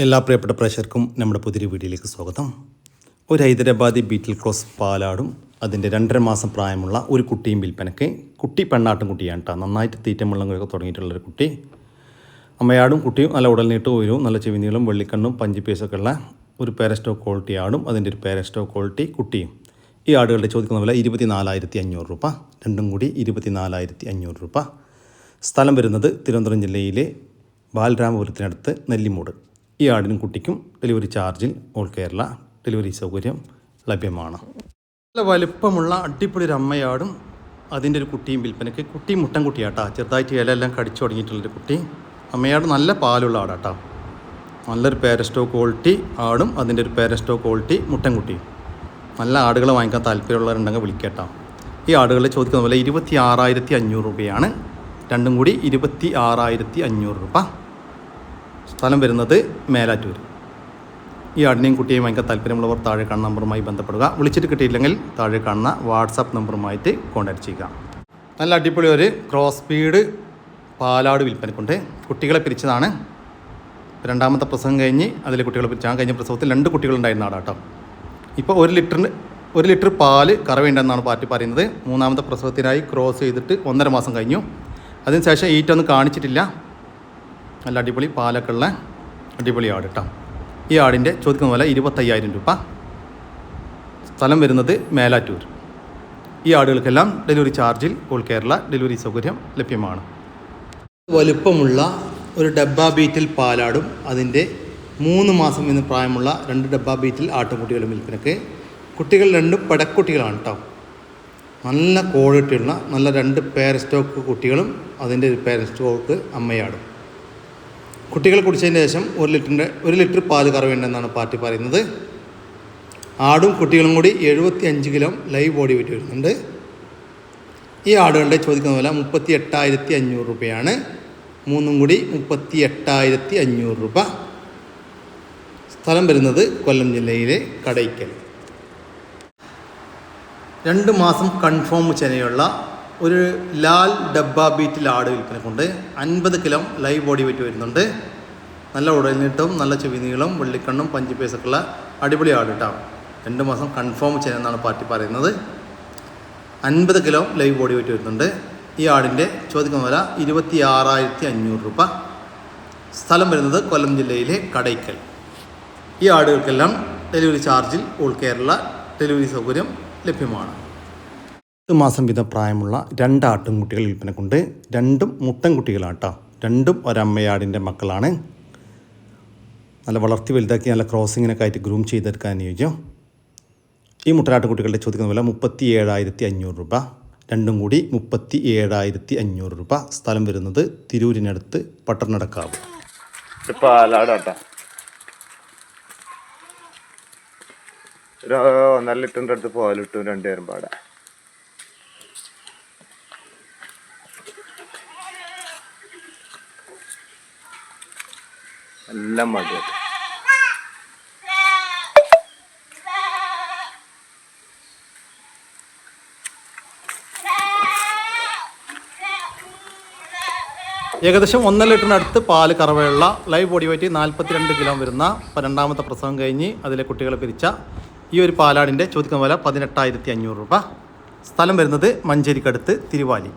എല്ലാ പ്രിയപ്പെട്ട പ്രേക്ഷകർക്കും നമ്മുടെ പുതിയൊരു വീഡിയോയിലേക്ക് സ്വാഗതം. ഒരു ഹൈദരാബാദി ബീറ്റിൽ ക്രോസ് പാലാടും അതിൻ്റെ 2.5 മാസം പ്രായമുള്ള ഒരു കുട്ടിയും വിൽപ്പനയ്ക്ക്. കുട്ടി പെണ്ണാട്ടും കുട്ടിയാണ് കേട്ടോ. നന്നായിട്ട് തീറ്റം വെള്ളങ്ങളൊക്കെ തുടങ്ങിയിട്ടുള്ളൊരു കുട്ടി. അമ്മയാടും കുട്ടിയും നല്ല ഉടൽനീട്ടവും ഉയരവും നല്ല ചെവിനീളം വെള്ളിക്കണ്ണും പഞ്ചിപ്പേസൊക്കെ ഉള്ള ഒരു പേരസ്റ്റോക്ക് ക്വാളിറ്റി ആടും അതിൻ്റെ ഒരു പേരസ്റ്റോക്ക് ക്വാളിറ്റി കുട്ടിയും. ഈ ആടുകളുടെ ചോദിക്കുന്ന വില 24,500 രൂപ. രണ്ടും കൂടി 24,500 രൂപ. സ്ഥലം വരുന്നത് തിരുവനന്തപുരം ജില്ലയിലെ ബാലരാമപുരത്തിനടുത്ത് നെല്ലിമൂട്. ഈ ആടിനും കുട്ടിക്കും ഡെലിവറി ചാർജിൽ ഓൾ കേരള ഡെലിവറി സൗകര്യം ലഭ്യമാണ്. നല്ല വലുപ്പമുള്ള അടിപൊളി ഒരു അമ്മയാടും അതിൻ്റെ ഒരു കുട്ടിയും വിൽപ്പനയ്ക്ക്. കുട്ടി മുട്ടൻ കുട്ടിയാട്ടാ. ചെറുതായിട്ട് ഇലയെല്ലാം കടിച്ചു തുടങ്ങിയിട്ടുള്ളൊരു കുട്ടി. അമ്മയാട് നല്ല പാലുള്ള ആടാട്ടാ. നല്ലൊരു പേരസ്റ്റോക്ക് ക്വാളിറ്റി ആടും അതിൻ്റെ ഒരു പേരസ്റ്റോക്ക് ക്വാളിറ്റി മുട്ടൻ കുട്ടിയും. നല്ല ആടുകൾ വാങ്ങിക്കാൻ താല്പര്യമുള്ളവരുണ്ടെങ്കിൽ വിളിക്കട്ടോ. ഈ ആടുകളെ ചോദിക്കുന്ന പോലെ 26,500 രൂപയാണ്. രണ്ടും കൂടി 26,500 രൂപ. സ്ഥലം വരുന്നത് മേലാറ്റൂർ. ഈ ആടിനെയും കുട്ടിയെയും വാങ്ങിക്കാൻ താല്പര്യമുള്ളവർ താഴെ കാണുന്ന നമ്പറുമായി ബന്ധപ്പെടുക. വിളിച്ചിട്ട് കിട്ടിയില്ലെങ്കിൽ താഴെ കാണുന്ന വാട്സാപ്പ് നമ്പറുമായിട്ട് കോൺടാക്ട് ചെയ്യുക. നല്ല അടിപൊളി ഒരു ക്രോസ് ബീഡ് പാലാട് വിൽപ്പനക്കുണ്ട്. കുട്ടികളെ പിരിച്ചതാണ്. രണ്ടാമത്തെ പ്രസവം കഴിഞ്ഞ് അതിലെ കുട്ടികളെ പിരിച്ചാൽ കഴിഞ്ഞ പ്രസവത്തിൽ 2 കുട്ടികളുണ്ടായിരുന്ന ആടാട്ടോ. ഇപ്പോൾ 1 ലിറ്റർ പാല് കറവേണ്ടെന്നാണ് പാർട്ടി പറയുന്നത്. മൂന്നാമത്തെ പ്രസവത്തിനായി ക്രോസ് ചെയ്തിട്ട് 1.5 മാസം കഴിഞ്ഞു. അതിനുശേഷം ഈറ്റൊന്നും കാണിച്ചിട്ടില്ല. നല്ല അടിപൊളി പാലൊക്കെ ഉള്ള അടിപൊളി ആട് കേട്ടോ. ഈ ആടിൻ്റെ ചോദിക്കുന്ന പോലെ 25,000 രൂപ. സ്ഥലം വരുന്നത് മേലാറ്റൂർ. ഈ ആടുകൾക്കെല്ലാം ഡെലിവറി ചാർജിൽ ഓൾ കേരള ഡെലിവറി സൗകര്യം ലഭ്യമാണ്. വലുപ്പമുള്ള ഒരു ഡബ്ബ ബീറ്റിൽ പാലാടും അതിൻ്റെ 3 മാസം എന്ന് പ്രായമുള്ള 2 ഡബ്ബ ബീറ്റിൽ ആട്ടുംകുട്ടികളും വിൽപ്പനക്ക്. കുട്ടികൾ 2 പടക്കുട്ടികളാണ് കേട്ടോ. നല്ല ക്വാളിറ്റിയുള്ള നല്ല 2 പേരസ്റ്റോക്ക് കുട്ടികളും അതിൻ്റെ ഒരു പേരസ്റ്റോക്ക് അമ്മയാടും. കുട്ടികൾ കുടിച്ചതിന് ശേഷം 1 ലിറ്റർ പാല് കറവേണ്ടെന്നാണ് പാർട്ടി പറയുന്നത്. ആടും കുട്ടികളും കൂടി 75 കിലോ ലൈവ് ബോഡി വെയിറ്റ് വരുന്നുണ്ട്. ഈ ആടുകളുടെ ചോദിക്കുന്ന വില 38,500 രൂപയാണ്. മൂന്നും കൂടി 38,500 രൂപ. സ്ഥലം വരുന്നത് കൊല്ലം ജില്ലയിലെ കടയ്ക്കൽ. 2 മാസം കൺഫേം ചെനയുള്ള ഒരു ലാൽ ഡബ്ബ ബീറ്റിൽ ആട് വിൽപ്പനക്കുണ്ട്. 50 കിലോ ലൈവ് ബോഡി വെയിറ്റ് വരുന്നുണ്ട്. നല്ല ഉടൽനീട്ടവും നല്ല ചെവിനീളം വെള്ളിക്കണ്ണും പഞ്ചിപ്പേസൊക്കെ ഉള്ള അടിപൊളി ആട് കേട്ടോ. 2 മാസം കൺഫേം ചെനെന്നാണ് പാർട്ടി പറയുന്നത്. 50 കിലോ ലൈവ് ബോഡി വെയിറ്റ് വരുന്നുണ്ട്. ഈ ആടിൻ്റെ ചോദിക്കുന്ന വില 26,500 രൂപ. സ്ഥലം വരുന്നത് കൊല്ലം ജില്ലയിലെ കടയ്ക്കൽ. ഈ ആടുകൾക്കെല്ലാം ഡെലിവറി ചാർജിൽ ഓൾ കേരള ഡെലിവറി സൗകര്യം ലഭ്യമാണ്. 10 മാസം വീതം പ്രായമുള്ള 2 ആട്ടുംകുട്ടികൾ വിൽപ്പനക്കുണ്ട്. 2ഉം മുട്ടൻ കുട്ടികളാണ് കേട്ടോ. 2ഉം ഒരമ്മയാടിൻ്റെ മക്കളാണ്. നല്ല വളർത്തി വലുതാക്കി നല്ല ക്രോസിങ്ങിനൊക്കെ ആയിട്ട് ഗ്രൂം ചെയ്തെടുക്കാൻ അനുയോജ്യം. ഈ മുട്ടനാട്ടുകുട്ടികളുടെ ചോദിക്കുന്ന വില 37,500 രൂപ. രണ്ടും കൂടി 37,500 രൂപ. സ്ഥലം വരുന്നത് തിരൂരിനടുത്ത് പട്ടർനടക്കാവ്. പാലാടാട്ടാ. 1.5 ലിറ്ററിൻ്റെ അടുത്ത് പാലിട്ടും 2 നേരം പാടാ. എല്ലാം മടിയായിട്ട് ഏകദേശം 1 ലിറ്ററിനടുത്ത് പാല് കറവയുള്ള ലൈവ് ബോഡി വെയിറ്റ് 42 കിലോ വരുന്ന 2ാമത്തെ പ്രസവം കഴിഞ്ഞ് അതിലെ കുട്ടികളെ പിരിച്ച ഈ ഒരു പാലാടിൻ്റെ ചോദിക്കുന്ന വില 18,500 രൂപ. സ്ഥലം വരുന്നത് മഞ്ചേരിക്കടുത്ത് തിരുവാലി.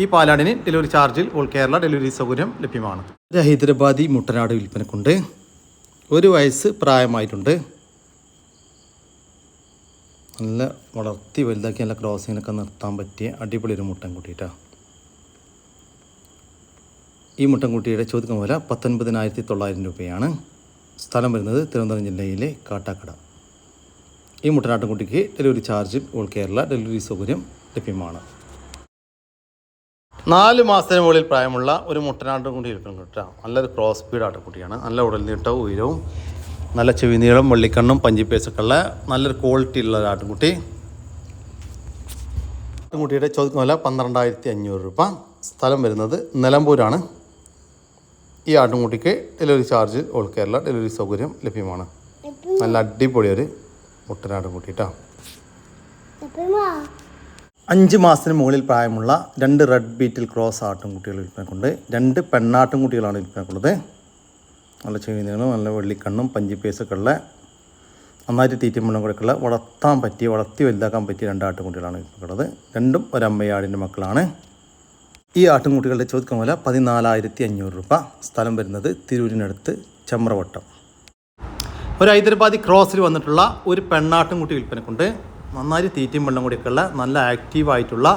ഈ പാലാടിന് ഡെലിവറി ചാർജിൽ ഓൾ കേരള ഡെലിവറി സൗകര്യം ലഭ്യമാണ്. ഒരു ഹൈദരാബാദി മുട്ടനാട് വിൽപ്പനക്കുണ്ട്. 1 വയസ്സ് പ്രായമായിട്ടുണ്ട്. നല്ല വളർത്തി വലുതാക്കി നല്ല ക്രോസിങ്ങിനൊക്കെ നിർത്താൻ പറ്റിയ അടിപൊളി ഒരു മുട്ടൻകുട്ടിയിട്ടാണ്. ഈ മുട്ടൻകുട്ടിയുടെ ചോദിക്കുന്ന പോലെ 19,900 രൂപയാണ്. സ്ഥലം വരുന്നത് തിരുവനന്തപുരം ജില്ലയിലെ കാട്ടാക്കട. ഈ മുട്ടനാട്ടുംകുട്ടിക്ക് ഡെലിവറി ചാർജിൽ ഓൾ കേരള ഡെലിവറി സൗകര്യം ലഭ്യമാണ്. 4 മാസത്തിന് മുകളിൽ പ്രായമുള്ള ഒരു മുട്ടനാട്ടുംകുട്ടി വിൽപ്പന കിട്ടാം. നല്ലൊരു ക്രോസ് സ്പീഡ് ആട്ടുകുട്ടിയാണ്. നല്ല ഉടൽനീട്ടവും ഉയരവും നല്ല ചെവിനീളം വെള്ളിക്കണ്ണും പഞ്ചിപ്പേസൊക്കെ ഉള്ള നല്ലൊരു ക്വാളിറ്റി ഉള്ള ഒരു ആട്ടുംകുട്ടി. ആട്ടുംകുട്ടിയുടെ ചോദിക്കുന്ന വില 12,500 രൂപ. സ്ഥലം വരുന്നത് നിലമ്പൂരാണ്. ഈ ആട്ടുംകുട്ടിക്ക് delivery charge all Kerala delivery സൗകര്യം ലഭ്യമാണ്. നല്ല അടിപൊളി ഒരു മുട്ടനാട്ടുംകുട്ടി കേട്ടോ. 5 മാസത്തിന് മുകളിൽ പ്രായമുള്ള 2 റെഡ് ബീറ്റിൽ ക്രോസ് ആട്ടുംകുട്ടികൾ വിൽപ്പനക്കുണ്ട്. 2 പെണ്ണാട്ടുംകുട്ടികളാണ് വിൽപ്പനക്കുള്ളത്. നല്ല ചെവിനീളം, നല്ല വെള്ളിക്കണ്ണും പഞ്ചിപ്പേസൊക്കെ ഉള്ള നന്നായിട്ട് തീറ്റയും വെള്ളം കൊടുക്കുള്ള വളർത്തി വലുതാക്കാൻ പറ്റിയ 2 ആട്ടുംകുട്ടികളാണ് ഉള്ളത്. രണ്ടും ഒരമ്മയാടിൻ്റെ മക്കളാണ്. ഈ ആട്ടുംകുട്ടികളുടെ ചോദിക്കുന്ന വില 14,500 രൂപ. സ്ഥലം വരുന്നത് തിരൂരിനടുത്ത് ചമ്രവട്ടം. ഒരു ഹൈദരാബാദി ക്രോസിൽ വന്നിട്ടുള്ള ഒരു പെണ്ണാട്ടുംകുട്ടി വിൽപ്പനക്കുണ്ട്. നന്നായി തീറ്റയും വെള്ളം കൂടിയൊക്കെയുള്ള നല്ല ആക്റ്റീവായിട്ടുള്ള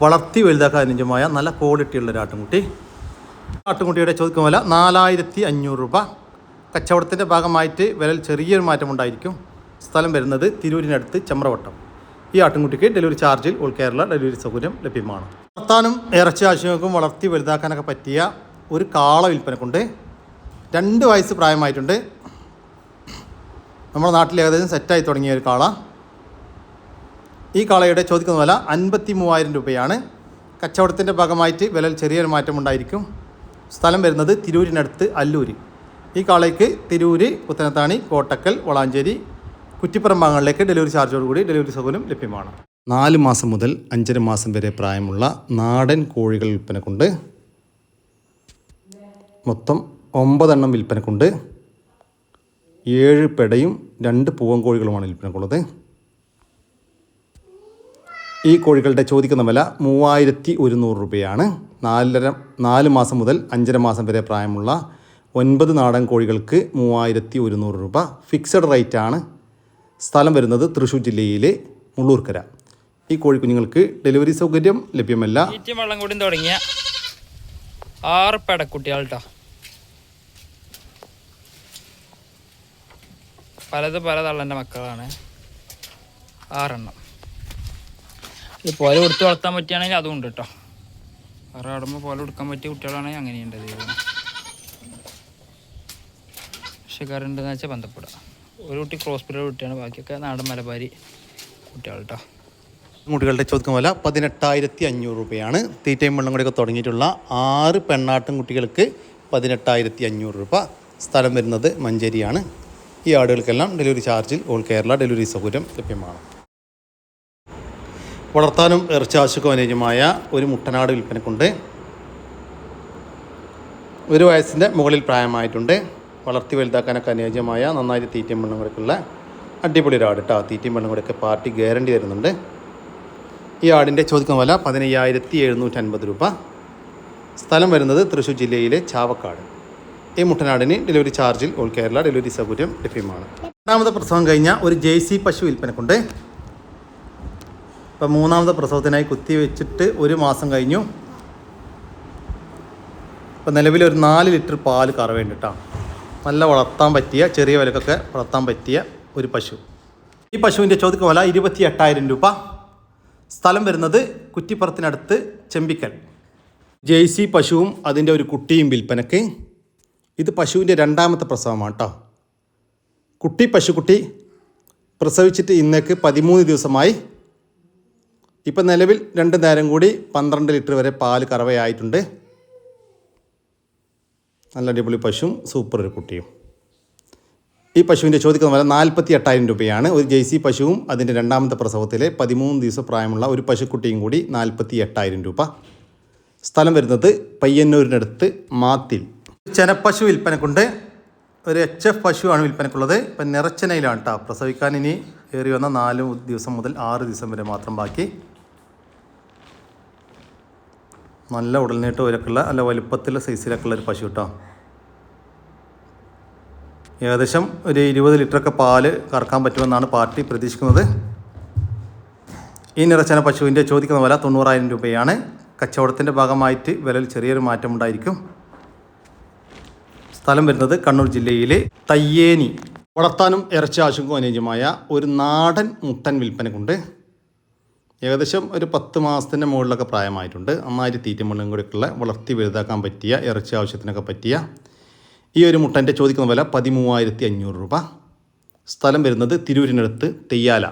വളർത്തി വലുതാക്കാൻ അനുയോജ്യമായ നല്ല ക്വാളിറ്റിയുള്ള ഒരു ആട്ടുംകുട്ടി. ആട്ടുംകുട്ടിയുടെ ചോദിക്കുന്ന വില 4,500 രൂപ. കച്ചവടത്തിൻ്റെ ഭാഗമായിട്ട് വിലയിൽ ചെറിയൊരു മാറ്റമുണ്ടായിരിക്കും. സ്ഥലം വരുന്നത് തിരൂരിനടുത്ത് ചമ്രവട്ടം. ഈ ആട്ടുംകുട്ടിക്ക് ഡെലിവറി ചാർജിൽ ഓൾ കേരള ഡെലിവറി സൗകര്യം ലഭ്യമാണ്. വളർത്താനും ഇറച്ചി ആവശ്യങ്ങൾക്കും വളർത്തി വലുതാക്കാനൊക്കെ പറ്റിയ ഒരു കാള വിൽപ്പനക്കുണ്ട്. 2 വയസ്സ് പ്രായമായിട്ടുണ്ട്. നമ്മുടെ നാട്ടിൽ ഏകദേശം സെറ്റായി തുടങ്ങിയ ഒരു കാള. ഈ കാളയുടെ ചോദിക്കുന്ന വില 53,000 രൂപയാണ്. കച്ചവടത്തിൻ്റെ ഭാഗമായിട്ട് വിലയിൽ ചെറിയൊരു മാറ്റമുണ്ടായിരിക്കും. സ്ഥലം വരുന്നത് തിരൂരിനടുത്ത് അല്ലൂർ. ഈ കാളയ്ക്ക് തിരൂര്, പുത്തനത്താണി, കോട്ടക്കൽ, വളാഞ്ചേരി, കുറ്റിപ്പുറം ഭാഗങ്ങളിലേക്ക് ഡെലിവറി ചാർജോടുകൂടി ഡെലിവറി സൗകര്യം ലഭ്യമാണ്. 4 മാസം മുതൽ 5.5 മാസം വരെ പ്രായമുള്ള നാടൻ കോഴികൾ വിൽപ്പനക്കുണ്ട്. മൊത്തം 9 എണ്ണം വിൽപ്പനക്കുണ്ട്. 7 പെടയും 2 പൂവൻ കോഴികളുമാണ് വിൽപ്പനക്കുള്ളത്. ഈ കോഴികളുടെ ചോദിക്കുന്ന വില 3,100 രൂപയാണ്. 4 മാസം മുതൽ 5.5 മാസം വരെ പ്രായമുള്ള 9 നാടൻ കോഴികൾക്ക് 3,100 രൂപ ഫിക്സഡ് റേറ്റാണ്. സ്ഥലം വരുന്നത് തൃശ്ശൂർ ജില്ലയിലെ മുള്ളൂർക്കര. ഈ കോഴിക്കുഞ്ഞുങ്ങൾക്ക് ഡെലിവറി സൗകര്യം ലഭ്യമല്ല. തീറ്റയും വെള്ളം കൂടി തുടങ്ങിയ 6 പെടക്കുട്ടികൾ കേട്ടോ. പല തള്ളൻ്റെ മക്കളാണ്. 6 എണ്ണം. ഇത് പോലെ കൊടുത്ത് വളർത്താൻ പറ്റുകയാണെങ്കിൽ അതും ഉണ്ട് കേട്ടോ. 6 ആടുമ്പോൾ പോലെ കൊടുക്കാൻ പറ്റിയ കുട്ടികളാണെങ്കിൽ അങ്ങനെയുണ്ട്. കൃഷിക്കാരുണ്ടെന്ന് വെച്ചാൽ ബന്ധപ്പെടുക. ഒരു കുട്ടി ക്രോസ് പീരീഡ് കുട്ടിയാണ്, ബാക്കിയൊക്കെ നാടൻ മലബാരി കുട്ടികൾ കേട്ടോ. കുട്ടികളുടെ ചോദിക്കുന്ന വില 18,500 രൂപയാണ്. തീറ്റയും വെള്ളം കൂടിയൊക്കെ തുടങ്ങിയിട്ടുള്ള 6 പെണ്ണാട്ടും കുട്ടികൾക്ക് 18,500 രൂപ. സ്ഥലം വരുന്നത് മഞ്ചേരിയാണ്. ഈ ആടുകൾക്കെല്ലാം ഡെലിവറി ചാർജിൽ ഓൾ കേരള ഡെലിവറി സൗകര്യം ലഭ്യമാണ്. വളർത്താനും ഇറച്ചി ആവശ്യക്കും അനുയോജ്യമായ ഒരു മുട്ടനാട് വിൽപ്പനക്കുണ്ട്. 1 വയസ്സിൻ്റെ മുകളിൽ പ്രായമായിട്ടുണ്ട്. വളർത്തി വലുതാക്കാനൊക്കെ അനുയോജ്യമായ നന്നായിട്ട് തീറ്റയും വെള്ളം കൂടെയൊക്കെയുള്ള അടിപൊളി ഒരു ആട് കേട്ടോ. തീറ്റയും വെള്ളം കൂടെയൊക്കെ പാർട്ടി ഗ്യാരണ്ടി തരുന്നുണ്ട്. ഈ ആടിൻ്റെ ചോദിക്കുന്ന വില 15,750 രൂപ. സ്ഥലം വരുന്നത് തൃശ്ശൂർ ജില്ലയിലെ ചാവക്കാട്. ഈ മുട്ടനാടിന് ഡെലിവറി ചാർജിൽ ഓൾ കേരള ഡെലിവറി സൗകര്യം ലഭ്യമാണ്. 2ാമത്തെ പ്രസവം കഴിഞ്ഞ ഒരു ജേഴ്സി പശു വിൽപ്പനക്കുണ്ട്. ഇപ്പം 3ാമത്തെ പ്രസവത്തിനായി കുത്തി വെച്ചിട്ട് 1 മാസം കഴിഞ്ഞു. ഇപ്പം നിലവിൽ ഒരു 4 ലിറ്റർ പാൽ കറവേണ്ട കേട്ടോ. നല്ല വളർത്താൻ പറ്റിയ, ചെറിയ വിലക്കൊക്കെ വളർത്താൻ പറ്റിയ ഒരു പശു. ഈ പശുവിൻ്റെ ചോദിക്കുന്ന വില 28,000 രൂപ. സ്ഥലം വരുന്നത് കുറ്റിപ്പുറത്തിനടുത്ത് ചെമ്പിക്കൽ. ജേഴ്സി പശുവും അതിൻ്റെ ഒരു കുട്ടിയും വിൽപ്പനക്ക്. ഇത് പശുവിൻ്റെ 2ാമത്തെ പ്രസവമാണ് കേട്ടോ. പശുക്കുട്ടി പ്രസവിച്ചിട്ട് ഇന്നേക്ക് 13 ദിവസമായി. ഇപ്പം നിലവിൽ 2 നേരം കൂടി 12 ലിറ്റർ വരെ പാൽ കറവയായിട്ടുണ്ട്. നല്ല അടിപൊളി പശുവും സൂപ്പർ ഒരു കുട്ടിയും. ഈ പശുവിൻ്റെ ചോദിക്കുന്ന വില 48,000 രൂപയാണ്. ഒരു ജേഴ്സി പശുവും അതിൻ്റെ 2ാമത്തെ പ്രസവത്തിലെ 13 ദിവസം പ്രായമുള്ള ഒരു പശുക്കുട്ടിയും കൂടി 48,000 രൂപ. സ്ഥലം വരുന്നത് പയ്യന്നൂരിനടുത്ത് മാത്തിൽ. ചെനപ്പശു വിൽപ്പനക്കുണ്ട്. ഒരു HF പശുവാണ് വിൽപ്പനക്കുള്ളത്. ഇപ്പം നിറച്ചനയിലാണ് കേട്ടോ. പ്രസവിക്കാൻ ഇനി ഏറി വന്ന 4 ദിവസം മുതൽ 6 ദിവസം വരെ മാത്രം ബാക്കി. നല്ല ഉടൽനീട്ടം ഉയരക്കുള്ള നല്ല വലുപ്പത്തിലുള്ള സൈസിലൊക്കെയുള്ള ഒരു പശു കേട്ടോ. ഏകദേശം ഒരു 20 ലിറ്ററൊക്കെ പാല് കറക്കാൻ പറ്റുമെന്നാണ് പാർട്ടി പ്രതീക്ഷിക്കുന്നത്. ഈ നിറച്ചന പശുവിൻ്റെ ചോദിക്കുന്ന വില 90,000 രൂപയാണ്. കച്ചവടത്തിൻ്റെ ഭാഗമായിട്ട് വിലയിൽ ചെറിയൊരു മാറ്റമുണ്ടായിരിക്കും. സ്ഥലം വരുന്നത് കണ്ണൂർ ജില്ലയിലെ തയ്യേനി. വളർത്താനും ഇറച്ചി ആവശ്യങ്ങൾക്കും അനുയോജ്യമായ ഒരു നാടൻ മുട്ടൻ വിൽപ്പനക്കുണ്ട്. ഏകദേശം ഒരു 10 മാസത്തിൻ്റെ മുകളിലൊക്കെ പ്രായമായിട്ടുണ്ട്. നന്നായിട്ട് തീറ്റയും വെള്ളം കൂടിയൊക്കെയുള്ള വളർത്തി വലുതാക്കാൻ പറ്റിയ, ഇറച്ചി ആവശ്യത്തിനൊക്കെ പറ്റിയ ഈ ഒരു മുട്ടൻ്റെ ചോദിക്കുന്ന വില 13,500 രൂപ. സ്ഥലം വരുന്നത് തിരൂരിനടുത്ത് തെയ്യാല.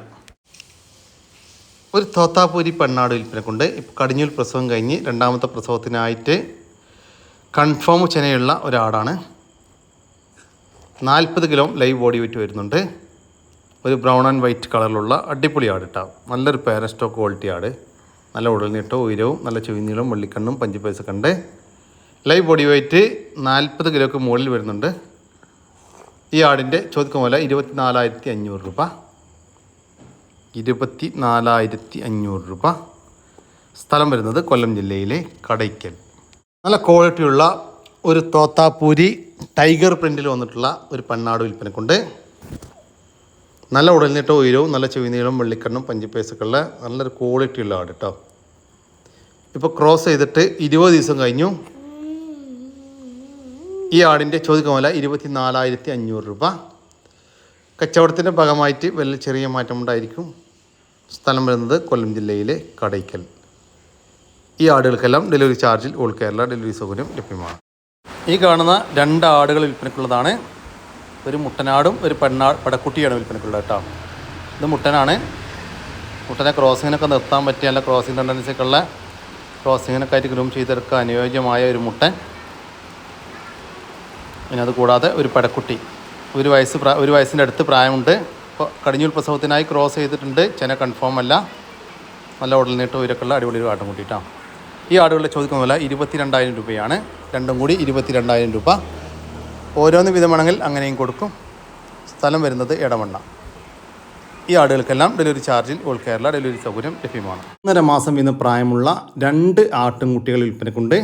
ഒരു തോത്താപ്പൂരി പെണ്ണാട് വിൽപ്പനക്കുണ്ട്. ഇപ്പോൾ കടിഞ്ഞൂൽ പ്രസവം കഴിഞ്ഞ് 2ാമത്തെ പ്രസവത്തിനായിട്ട് കൺഫേം ചെനയുള്ള ഒരാടാണ്. 40 കിലോ ലൈവ് ബോഡി വെയിറ്റ് വരുന്നുണ്ട്. ഒരു ബ്രൗൺ ആൻഡ് വൈറ്റ് കളറിലുള്ള അടിപൊളി ആട് കേട്ടോ. നല്ലൊരു പേരൻ സ്റ്റോക്ക് ക്വാളിറ്റി ആട്. നല്ല ഉടൽനീട്ടവും ഉയരവും നല്ല ചെവിനീളവും വെള്ളിക്കണ്ണും പഞ്ചിപ്പേസൊക്കെ ഉണ്ട്. ലൈവ് ബോഡി വെയിറ്റ് 40 കിലോക്ക് മുകളിൽ വരുന്നുണ്ട്. ഈ ആടിൻ്റെ ചോദിക്കുന്ന പോലെ 24,500 രൂപ. 24,500 രൂപ. സ്ഥലം വരുന്നത് കൊല്ലം ജില്ലയിലെ കടയ്ക്കൽ. നല്ല ക്വാളിറ്റിയുള്ള ഒരു തോത്താപ്പൂരി ടൈഗർ പ്രിൻറ്റിൽ വന്നിട്ടുള്ള ഒരു പെണ്ണാട് വിൽപ്പനക്കുണ്ട്. നല്ല ഉടൽനീട്ടവും ഉയരവും നല്ല ചെവിനീളവും വെള്ളിക്കണ്ണും പഞ്ചിപ്പേസൊക്കെയുള്ള നല്ലൊരു ക്വാളിറ്റിയുള്ള ആട് കേട്ടോ. ഇപ്പോൾ ക്രോസ് ചെയ്തിട്ട് 20 ദിവസം കഴിഞ്ഞു. ഈ ആടിൻ്റെ ചോദിക്കുന്ന വില 24,500 രൂപ. കച്ചവടത്തിൻ്റെ ഭാഗമായിട്ട് വലിയ ചെറിയ മാറ്റമുണ്ടായിരിക്കും. സ്ഥലം വരുന്നത് കൊല്ലം ജില്ലയിലെ കടയ്ക്കൽ. ഈ ആടുകൾക്കെല്ലാം ഡെലിവറി ചാർജിൽ ഓൾ കേരള ഡെലിവറി സൗകര്യം ലഭ്യമാണ്. ഈ കാണുന്ന 2 ആടുകൾ വിൽപ്പനക്കുള്ളതാണ്. ഒരു മുട്ടനാടും ഒരു പടക്കുട്ടിയാണ് വിൽപ്പനക്കുള്ളത് കേട്ടോ. ഇത് മുട്ടനാണ്. മുട്ടനെ ക്രോസിങ്ങിനൊക്കെ നിർത്താൻ പറ്റിയ നല്ല ക്രോസിങ് ടെൻഡൻസിയൊക്കെ ഉള്ള ക്രോസിങ്ങിനൊക്കെ ആയിട്ട് ഗ്രൂം ചെയ്തെടുക്കാൻ അനുയോജ്യമായ ഒരു മുട്ടൻ. പിന്നെ അത് കൂടാതെ ഒരു പടക്കുട്ടി. ഒരു വയസ്സിൻ്റെ അടുത്ത് പ്രായമുണ്ട്. ഇപ്പോൾ കടിഞ്ഞൂൽ പ്രസവത്തിനായി ക്രോസ് ചെയ്തിട്ടുണ്ട്. ചെന കൺഫേം അല്ല. നല്ല ഉടൽനീട്ടം ഉയരക്കുള്ള അടിപൊളി ഒരു ആട്ടും കൂട്ടിയിട്ടാണ്. ഈ ആടുകളുടെ ചോദിക്കുന്ന വില 22,000 രൂപയാണ്. രണ്ടും കൂടി 22,000 രൂപ. ഓരോന്ന് വിധമാണെങ്കിൽ അങ്ങനെയും കൊടുക്കും. സ്ഥലം വരുന്നത് എടവണ്ണ. ഈ ആടുകൾക്കെല്ലാം ഡെലിവറി ചാർജിൽ ഓൾ കേരള ഡെലിവറി സൗകര്യം ലഭ്യമാണ്. 1.5 മാസം വീതം പ്രായമുള്ള 2 ആട്ടിൻകുട്ടികൾ വിൽപ്പനക്കുണ്ട്.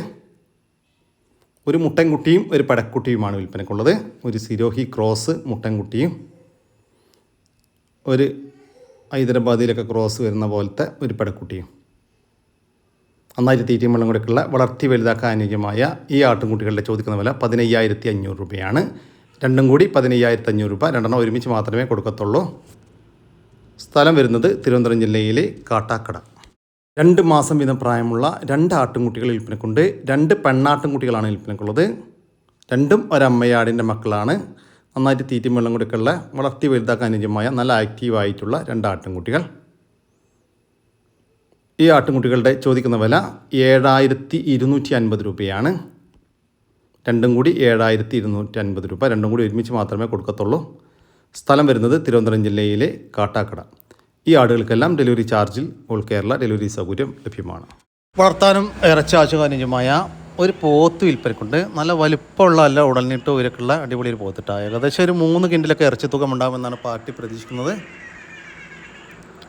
ഒരു മുട്ടൻകുട്ടിയും ഒരു പടക്കുട്ടിയുമാണ് വിൽപ്പനക്കുള്ളത്. ഒരു സിരോഹി ക്രോസ് മുട്ടൻകുട്ടിയും ഒരു ഹൈദരാബാദിലൊക്കെ ക്രോസ് വരുന്ന പോലത്തെ ഒരു പടക്കുട്ടിയും. നന്നായിട്ട് തീറ്റയും വെള്ളം കൊടുക്കുള്ള വളർത്തി വലുതാക്കാൻ അനുയോജ്യമായ ഈ ആട്ടിൻകുട്ടികളുടെ ചോദിക്കുന്ന വില 15,500 രൂപയാണ്. രണ്ടും കൂടി 15,500 രൂപ. 2 ഒരുമിച്ച് മാത്രമേ കൊടുക്കത്തുള്ളൂ. സ്ഥലം വരുന്നത് തിരുവനന്തപുരം ജില്ലയിലെ കാട്ടാക്കട. 2 മാസം വീതം പ്രായമുള്ള 2 ആട്ടിൻകുട്ടികൾ വിൽപ്പനക്കുണ്ട്. 2 പെണ്ണാട്ടിൻകുട്ടികളാണ് വിൽപ്പനക്കുള്ളത്. രണ്ടും ഒരമ്മയാടിൻ്റെ മക്കളാണ്. നന്നായിട്ട് തീറ്റയും വെള്ളം കൊടുക്കുള്ള വളർത്തി വലുതാക്കാൻ അനുയോജ്യമായ നല്ല ആക്റ്റീവായിട്ടുള്ള 2 ആട്ടിൻകുട്ടികൾ. ഈ ആട്ടിൻകുട്ടികളുടെ ചോദിക്കുന്ന വില 7,250 രൂപയാണ്. രണ്ടും കൂടി 7,250 രൂപ. രണ്ടും കൂടി ഒരുമിച്ച് മാത്രമേ കൊടുക്കത്തുള്ളൂ. സ്ഥലം വരുന്നത് തിരുവനന്തപുരം ജില്ലയിലെ കാട്ടാക്കട. ഈ ആടുകൾക്കെല്ലാം ഡെലിവറി ചാർജിൽ ഓൾ കേരള ഡെലിവറി സൗകര്യം ലഭ്യമാണ്. വളർത്താനും ഇറച്ചി ആവശ്യമായ ഒരു പോത്ത് വിൽപ്പനക്കുണ്ട്. നല്ല വലിപ്പമുള്ള നല്ല ഉടൽനീട്ട് ഉയരക്കുള്ള അടിപൊളി ഒരു പോത്തിട്ടാണ്. ഏകദേശം ഒരു 3 കിൻഡിലൊക്കെ ഇറച്ചി തൂക്കം ഉണ്ടാകുമെന്നാണ് പാർട്ടി പ്രതീക്ഷിക്കുന്നത്.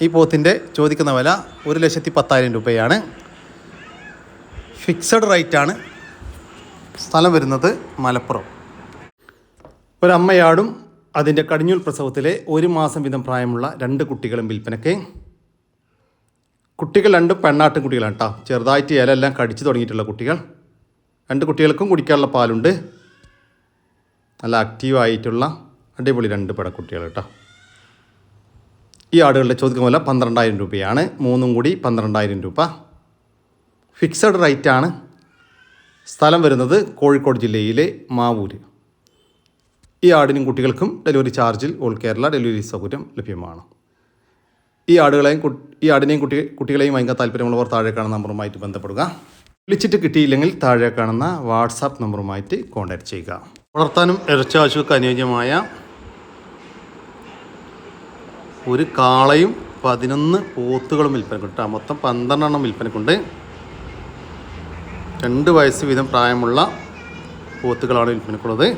ഈ പോത്തിൻ്റെ ചോദിക്കുന്ന വില 1,10,000 രൂപയാണ്. ഫിക്സഡ് റേറ്റാണ്. സ്ഥലം വരുന്നത് മലപ്പുറം. ഒരമ്മയാടും അതിൻ്റെ കടിഞ്ഞൂൽ പ്രസവത്തിലെ 1 മാസം വീതം പ്രായമുള്ള 2 കുട്ടികളും വിൽപ്പനയ്ക്ക്. കുട്ടികൾ 2 പെണ്ണാട്ടും കുട്ടികളാണ് കേട്ടോ. ചെറുതായിട്ട് ഇലയെല്ലാം കടിച്ചു തുടങ്ങിയിട്ടുള്ള കുട്ടികൾ. 2 കുട്ടികൾക്കും കുടിക്കാനുള്ള പാലുണ്ട്. നല്ല ആക്റ്റീവായിട്ടുള്ള അടിപൊളി 2 പടക്കുട്ടികൾ കേട്ടോ. ഈ ആടുകളുടെ ചോദിക്കുന്ന വില 12,000 രൂപയാണ്. 3 കൂടി 12,000 രൂപ. ഫിക്സഡ് റേറ്റാണ്. സ്ഥലം വരുന്നത് കോഴിക്കോട് ജില്ലയിലെ മാവൂര്. ഈ ആടിനും കുട്ടികൾക്കും ഡെലിവറി ചാർജിൽ ഓൾ കേരള ഡെലിവറി സൗകര്യം ലഭ്യമാണ്. ഈ ആടിനെയും കുട്ടികളെയും വാങ്ങിക്കാൻ താല്പര്യമുള്ളവർ താഴെ കാണുന്ന നമ്പറുമായിട്ട് ബന്ധപ്പെടുക. വിളിച്ചിട്ട് കിട്ടിയില്ലെങ്കിൽ താഴെ കാണുന്ന വാട്സാപ്പ് നമ്പറുമായിട്ട് കോൺടാക്റ്റ് ചെയ്യുക. വളർത്താനും ഇറച്ചി ആവശ്യമൊക്കെ അനുയോജ്യമായ ഒരു കാളയും 11 പോത്തുകളും വിൽപ്പനക്കുണ്ട്. മൊത്തം 12 എണ്ണം വിൽപ്പനക്കുണ്ട്. 2 വയസ്സ് വീതം പ്രായമുള്ള പോത്തുകളാണ് വിൽപ്പനക്കുള്ളത്.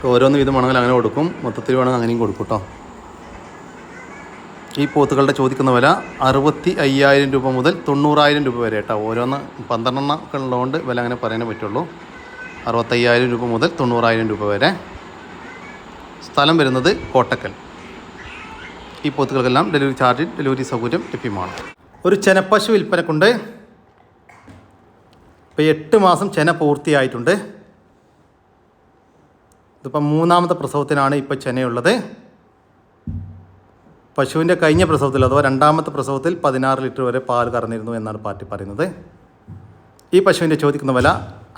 ഓരോന്ന് വീതമാണെങ്കിൽ അങ്ങനെ കൊടുക്കും. മൊത്തത്തിൽ വേണമെങ്കിൽ അങ്ങനെയും കൊടുക്കും കേട്ടോ. ഈ പോത്തുകളുടെ ചോദിക്കുന്ന വില 65,000 രൂപ മുതൽ 90,000 രൂപ വരെ കേട്ടോ. ഓരോന്ന് 12 എണ്ണം ഉള്ളതുകൊണ്ട് വില അങ്ങനെ പറയാനേ പറ്റുള്ളൂ. 65,000 രൂപ മുതൽ 90,000 രൂപ വരെ. സ്ഥലം വരുന്നത് കോട്ടക്കൽ. ഈ പോത്തുകൾക്കെല്ലാം ഡെലിവറി ചാർജിൽ ഡെലിവറി സൗകര്യം ലഭ്യമാണ്. ഒരു ചെനപ്പശു വിൽപ്പനക്കുണ്ട്. ഇപ്പോൾ 8 മാസം ചെന പൂർത്തിയായിട്ടുണ്ട്. ഇതിപ്പോൾ 3ാമത്തെ പ്രസവത്തിനാണ് ഇപ്പോൾ ചെനയുള്ളത്. പശുവിൻ്റെ കഴിഞ്ഞ പ്രസവത്തിൽ അഥവാ 2ാമത്തെ പ്രസവത്തിൽ 16 ലിറ്റർ വരെ പാൽ കറന്നിരുന്നു എന്നാണ് പാർട്ടി പറയുന്നത്. ഈ പശുവിൻ്റെ ചോദിക്കുന്ന വില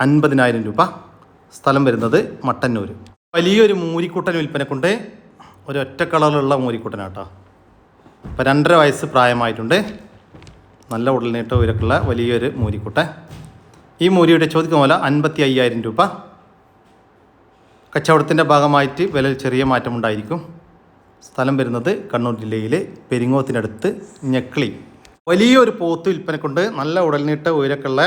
50,000 രൂപ. സ്ഥലം വരുന്നത് മട്ടന്നൂർ. വലിയൊരു മൂരിക്കുട്ടൻ വിൽപ്പനക്കുണ്ട്. ഒരൊറ്റ കളറിലുള്ള മൂരിക്കുട്ടനാട്ടോ. ഇപ്പോൾ 2.5 വയസ്സ് പ്രായമായിട്ടുണ്ട്. നല്ല ഉടൽനീട്ടം ഉയരക്കുള്ള വലിയൊരു മൂരിക്കുട്ടൻ. ഈ മൂരിയുടെ ചോദിക്കുന്ന വില 55,000 രൂപ. കച്ചവടത്തിൻ്റെ ഭാഗമായിട്ട് വിലയിൽ ചെറിയ മാറ്റമുണ്ടായിരിക്കും. സ്ഥലം വരുന്നത് കണ്ണൂർ ജില്ലയിലെ പെരിങ്ങോത്തിനടുത്ത് ഞെക്കളി. വലിയൊരു പോത്ത് വിൽപ്പനക്കുണ്ട്. നല്ല ഉടൽനീട്ട ഉയരക്കുള്ള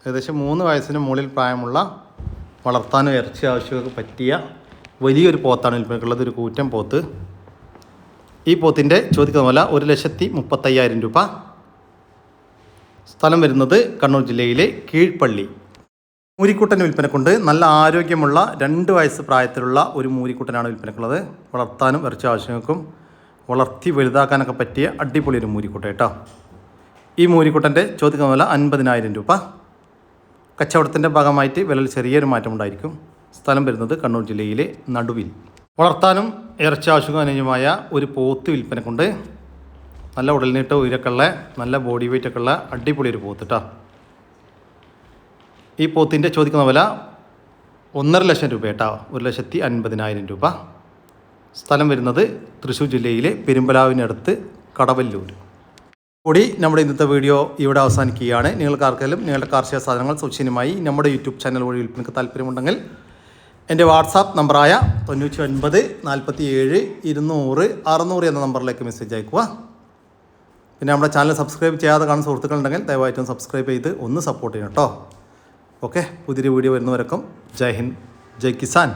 ഏകദേശം 3 വയസ്സിന് മുകളിൽ പ്രായമുള്ള വളർത്താനും ഇറച്ചി ആവശ്യമൊക്കെ പറ്റിയ വലിയൊരു പോത്താണ് വിൽപ്പനക്കുള്ളത്. ഒരു കൂറ്റൻ പോത്ത്. ഈ പോത്തിൻ്റെ ചോദിക്കുന്ന വില 1,35,000 രൂപ. സ്ഥലം വരുന്നത് കണ്ണൂർ ജില്ലയിലെ കീഴ്പള്ളി. മൂരിക്കുട്ടൻ വിൽപ്പനക്കുണ്ട്. നല്ല ആരോഗ്യമുള്ള 2 വയസ്സ് പ്രായത്തിലുള്ള ഒരു മൂരിക്കുട്ടനാണ് വിൽപ്പനക്കുള്ളത്. വളർത്താനും ഇറച്ചി ആവശ്യങ്ങൾക്കും വളർത്തി വലുതാക്കാനൊക്കെ പറ്റിയ അടിപൊളി ഒരു മൂരിക്കുട്ട കേട്ടോ. ഈ മൂരിക്കുട്ടൻ്റെ ചോദിക്കുന്ന വില 50,000 രൂപ. കച്ചവടത്തിൻ്റെ ഭാഗമായിട്ട് വിലയിൽ ചെറിയൊരു മാറ്റമുണ്ടായിരിക്കും. സ്ഥലം വരുന്നത് കണ്ണൂർ ജില്ലയിലെ നടുവിൽ. വളർത്താനും ഇറച്ചി ആവശ്യവും അനുയോജ്യമായ ഒരു പോത്ത് വിൽപ്പനക്കുണ്ട്. നല്ല ഉടൽനീട്ട ഉയരൊക്കെ ഉള്ള നല്ല ബോഡി വെയിറ്റൊക്കെ ഉള്ള അടിപൊളി ഒരു പോത്ത് കേട്ടോ. ഈ പോത്തിൻ്റെ ചോദിക്കുന്ന വില 1.5 ലക്ഷം രൂപ കേട്ടോ. 1,50,000 രൂപ. സ്ഥലം വരുന്നത് തൃശ്ശൂർ ജില്ലയിലെ പെരുമ്പലാവിനടുത്ത് കടവല്ലൂർ. കൂടി നമ്മുടെ ഇന്നത്തെ വീഡിയോ ഇവിടെ അവസാനിക്കുകയാണ്. നിങ്ങൾക്ക് ആർക്കെങ്കിലും നിങ്ങളുടെ കാർഷിക സാധനങ്ങൾ സൗജന്യമായി നമ്മുടെ യൂട്യൂബ് ചാനൽ വഴി വിൽപ്പനയ്ക്ക് താല്പര്യമുണ്ടെങ്കിൽ എൻ്റെ വാട്സാപ്പ് നമ്പറായ 99 47 200 600 എന്ന നമ്പറിലേക്ക് മെസ്സേജ് അയക്കുക. പിന്നെ നമ്മുടെ ചാനൽ സബ്സ്ക്രൈബ് ചെയ്യാതെ കാണുന്ന സുഹൃത്തുക്കളുണ്ടെങ്കിൽ ദയവായിട്ടും സബ്സ്ക്രൈബ് ചെയ്ത് ഒന്ന് സപ്പോർട്ട് ചെയ്യണം കേട്ടോ. ഓക്കെ, പുതിയൊരു വീഡിയോ വരുന്നവരൊക്കെ ജയ് ഹിന്ദ്, ജയ് കിസാൻ.